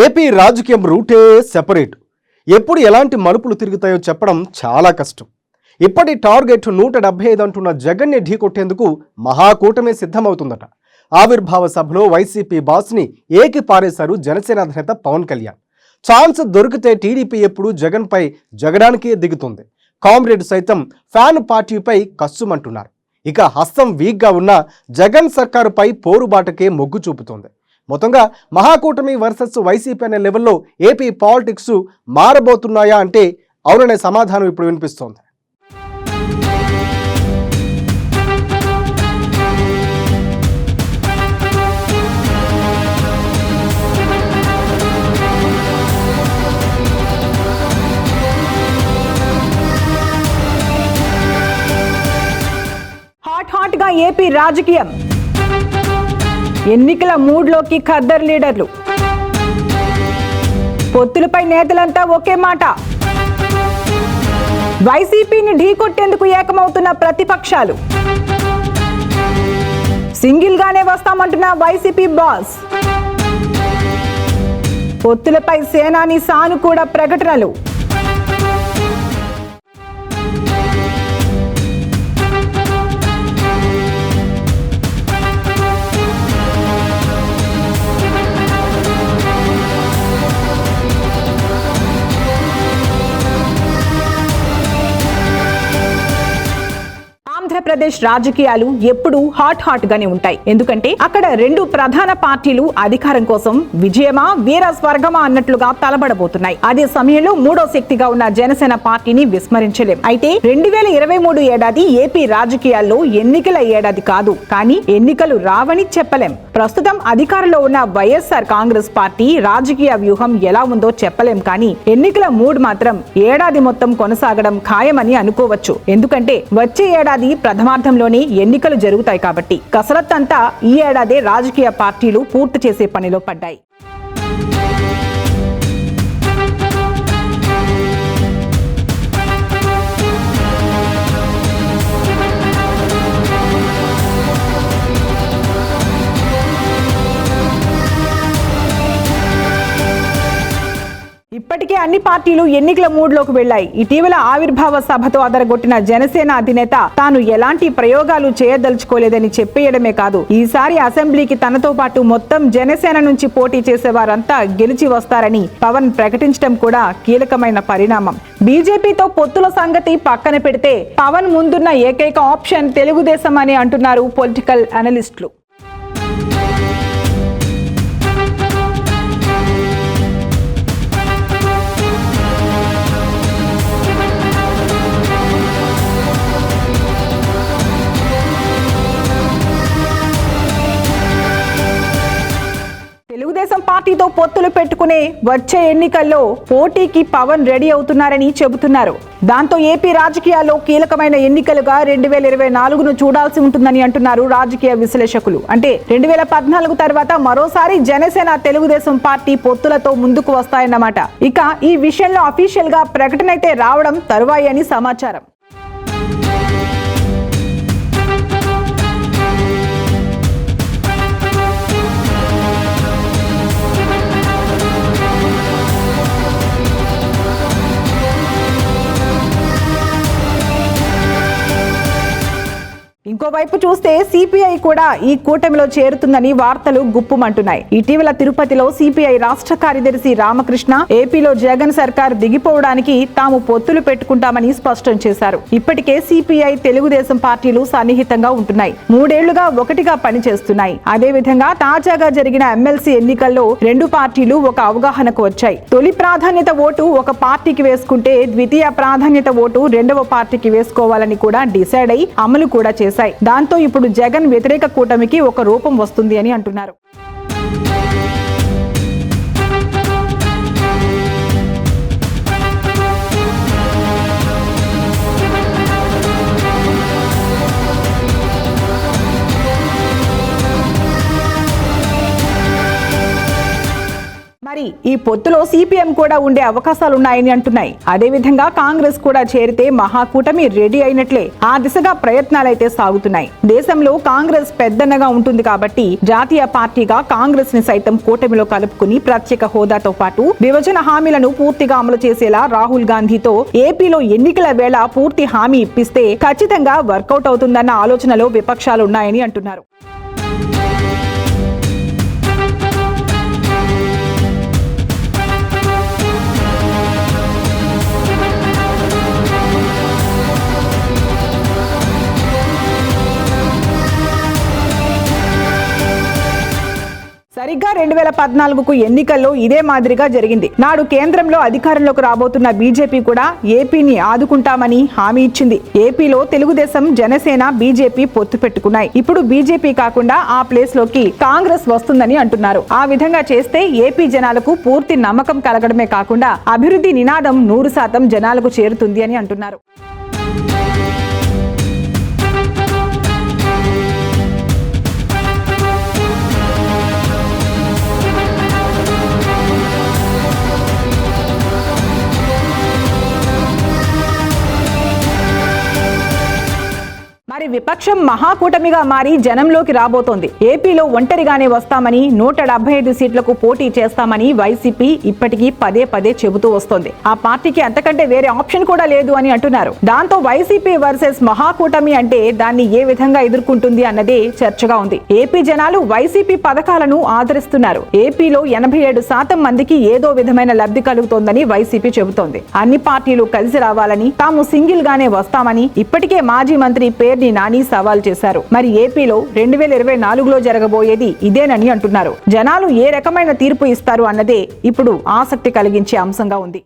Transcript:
AP రాజకీయం రూటే separate. ఎప్పుడు ఎలాంటి మలుపులు తిరుగుతాయో చెప్పడం చాలా కష్టం. ఇప్పటి టార్గెట్ 175 అంటున్న జగన్ని ఢీకొట్టేందుకు మహాకూటమి సిద్ధమవుతుందట. ఆవిర్భావ సభలో వైసీపీ బాస్ని ఏకి పారేశారు జనసేన అధినేత పవన్ కళ్యాణ్. ఛాన్స్ దొరికితే టీడీపీ ఎప్పుడు జగన్పై జగడానికే దిగుతుంది. కామ్రేడ్ సైతం ఫ్యాన్ పార్టీపై కస్సుమంటున్నారు. ఇక హస్తం వీక్గా ఉన్న జగన్ సర్కారుపై పోరుబాటకే మొగ్గు చూపుతోంది. మొత్తంగా మహాకూటమి వర్సెస్ వైసీపీ అనే లెవెల్లో ఏపీ పాలిటిక్స్ మారబోతున్నాయా అంటే అవుననే సమాధానం ఇప్పుడు వినిపిస్తోంది. హాట్ గా ఏపీ రాజకీయం, ఎన్నికల మూడ్లోకి ఖద్దర్ లీడర్లు, పొత్తులపై నేతలంతా ఒకే మాట, వైసీపీని ఢీకొట్టేందుకు ఏకమవుతున్న ప్రతిపక్షాలు, సింగిల్ గానే వస్తామంటున్న వైసీపీ బాస్, పొత్తులపై సేనాని సానుకూల ప్రకటనలు. ఆంధ్రప్రదేశ్ రాజకీయాలు ఎప్పుడూ హాట్ గానే ఉంటాయి. ఎందుకంటే అక్కడ రెండు ప్రధాన పార్టీలు అధికారం కోసం విజయమా వీర స్వర్గమా అన్నట్లుగా తలబడబోతున్నాయి. అదే సమయంలో మూడో శక్తిగా ఉన్న జనసేన పార్టీని విస్మరించలేం. అయితే 2023 ఏడాది ఏపీ రాజకీయాల్లో ఎన్నికల ఏడాది కాదు, కానీ ఎన్నికలు రావని చెప్పలేం. ప్రస్తుతం అధికారంలో ఉన్న వైఎస్ఆర్ కాంగ్రెస్ పార్టీ రాజకీయ వ్యూహం ఎలా ఉందో చెప్పలేం, కానీ ఎన్నికల మూడ్ మాత్రం ఏడాది మొత్తం కొనసాగడం ఖాయమని అనుకోవచ్చు. ఎందుకంటే వచ్చే ఏడాది ప్రథమార్థంలోనే ఎన్నికలు జరుగుతాయి కాబట్టి కసరత్తంతా ఈ ఏడాదే రాజకీయ పార్టీలు పూర్తి చేసే పనిలో పడ్డాయి. ఇప్పటికే అన్ని పార్టీలు ఎన్నికల మూడ్లోకి వెళ్లాయి. ఇటీవల ఆవిర్భావ సభతో అదరగొట్టిన జనసేన అధినేత తాను ఎలాంటి ప్రయోగాలు చేయదలుచుకోలేదని చెప్పేయడమే కాదు, ఈసారి అసెంబ్లీకి తనతో పాటు మొత్తం జనసేన నుంచి పోటీ చేసేవారంతా గెలిచి వస్తారని పవన్ ప్రకటించడం కూడా కీలకమైన పరిణామం. బీజేపీతో పొత్తుల సంగతి పక్కన పెడితే పవన్ ముందున్న ఏకైక ఆప్షన్ తెలుగుదేశం అని అంటున్నారు పొలిటికల్ అనలిస్టులు. తెలుగుదేశం పార్టీతో పొత్తులు పెట్టుకునే వచ్చే ఎన్నికల్లో పోటీకి పవన్ రెడీ అవుతున్నారని చెబుతున్నారు. దాంతో ఏపీ రాజకీయాల్లో కీలకమైన ఎన్నికలుగా 2024ను చూడాల్సి ఉంటుందని అంటున్నారు రాజకీయ విశ్లేషకులు. అంటే 2014 తర్వాత మరోసారి జనసేన తెలుగుదేశం పార్టీ పొత్తులతో ముందుకు వస్తాయన్నమాట. ఇక ఈ విషయంలో అఫీషియల్ గా ప్రకటన అయితే రావడం తరువాయి అని సమాచారం. ఇంకోవైపు చూస్తే సిపిఐ కూడా ఈ కూటమిలో చేరుతుందని వార్తలు గుప్పుమంటున్నాయి. ఇటీవల తిరుపతిలో సిపిఐ రాష్ట్ర కార్యదర్శి రామకృష్ణ ఏపీలో జగన్ సర్కార్ దిగిపోవడానికి తాము పొత్తులు పెట్టుకుంటామని స్పష్టం చేశారు. ఇప్పటికే సిపిఐ తెలుగుదేశం పార్టీలు సన్నిహితంగా ఉంటున్నాయి, 3 ఏళ్లుగా ఒకటిగా పనిచేస్తున్నాయి. అదేవిధంగా తాజాగా జరిగిన ఎమ్మెల్సీ ఎన్నికల్లో రెండు పార్టీలు ఒక అవగాహనకు వచ్చాయి. తొలి ప్రాధాన్యత ఓటు ఒక పార్టీకి వేసుకుంటే ద్వితీయ ప్రాధాన్యత ఓటు రెండవ పార్టీకి వేసుకోవాలని కూడా డిసైడ్ అయి అమలు కూడా చేశారు. దాంతో ఇప్పుడు జగన్ వ్యతిరేక కూటమికి ఒక రూపం వస్తుంది అని అంటున్నారు. మరి ఈ పొత్తులో సిపిఎం కూడా ఉండే అవకాశాలున్నాయని అంటున్నాయి. అదేవిధంగా కాంగ్రెస్ కూడా చేరితే మహాకూటమి రెడీ అయినట్లే. ఆ దిశగా ప్రయత్నాలైతే సాగుతున్నాయి. దేశంలో కాంగ్రెస్ పెద్దన్నగా ఉంటుంది కాబట్టి జాతీయ పార్టీగా కాంగ్రెస్ ని సైతం కూటమిలో కలుపుకుని ప్రత్యేక హోదాతో పాటు విభజన హామీలను పూర్తిగా అమలు చేసేలా రాహుల్ గాంధీతో ఏపీలో ఎన్నికల వేళ పూర్తి హామీ ఇప్పిస్తే ఖచ్చితంగా వర్కౌట్ అవుతుందన్న ఆలోచనలో విపక్షాలు ఉన్నాయని అంటున్నారు. సరిగ్గా 2014కు ఎన్నికల్లో ఇదే మాదిరిగా జరిగింది. నాడు కేంద్రంలో అధికారంలోకి రాబోతున్న బీజేపీ కూడా ఏపీని ఆదుకుంటామని హామీ ఇచ్చింది. ఏపీలో తెలుగుదేశం, జనసేన, బీజేపీ పొత్తు పెట్టుకున్నాయి. ఇప్పుడు బీజేపీ కాకుండా ఆ ప్లేస్ లోకి కాంగ్రెస్ వస్తుందని అంటున్నారు. ఆ విధంగా చేస్తే ఏపీ జనాలకు పూర్తి నమ్మకం కలగడమే కాకుండా అభివృద్ధి నినాదం 100% జనాలకు చేరుతుంది అని అంటున్నారు. మరి విపక్షం మహాకూటమిగా మారి జనంలోకి రాబోతోంది. ఏపీలో ఒంటరిగానే వస్తామని, 175 సీట్లకు పోటీ చేస్తామని వైసీపీ ఇప్పటికీ పదే పదే చెబుతూ వస్తోంది. ఆ పార్టీకి అంతకంటే వేరే ఆప్షన్ కూడా లేదు అని అంటున్నారు. దాంతో వైసీపీ వర్సెస్ మహాకూటమి అంటే దాన్ని ఏ విధంగా ఎదుర్కొంటుంది అన్నదే చర్చగా ఉంది. ఏపీ జనాలు వైసీపీ పథకాలను ఆదరిస్తున్నారు. ఏపీలో 87% మందికి ఏదో విధమైన లబ్ధి కలుగుతోందని వైసీపీ చెబుతోంది. అన్ని పార్టీలు కలిసి రావాలని, తాము సింగిల్ గానే వస్తామని ఇప్పటికే మాజీ మంత్రి పేర్ని నాని సవాల్ చేశారు. మరి ఏపీలో 2024లో జరగబోయేది ఇదేనని అంటున్నారు. జనాలు ఏ రకమైన తీర్పు ఇస్తారు అన్నదే ఇప్పుడు ఆసక్తి కలిగించే అంశంగా ఉంది.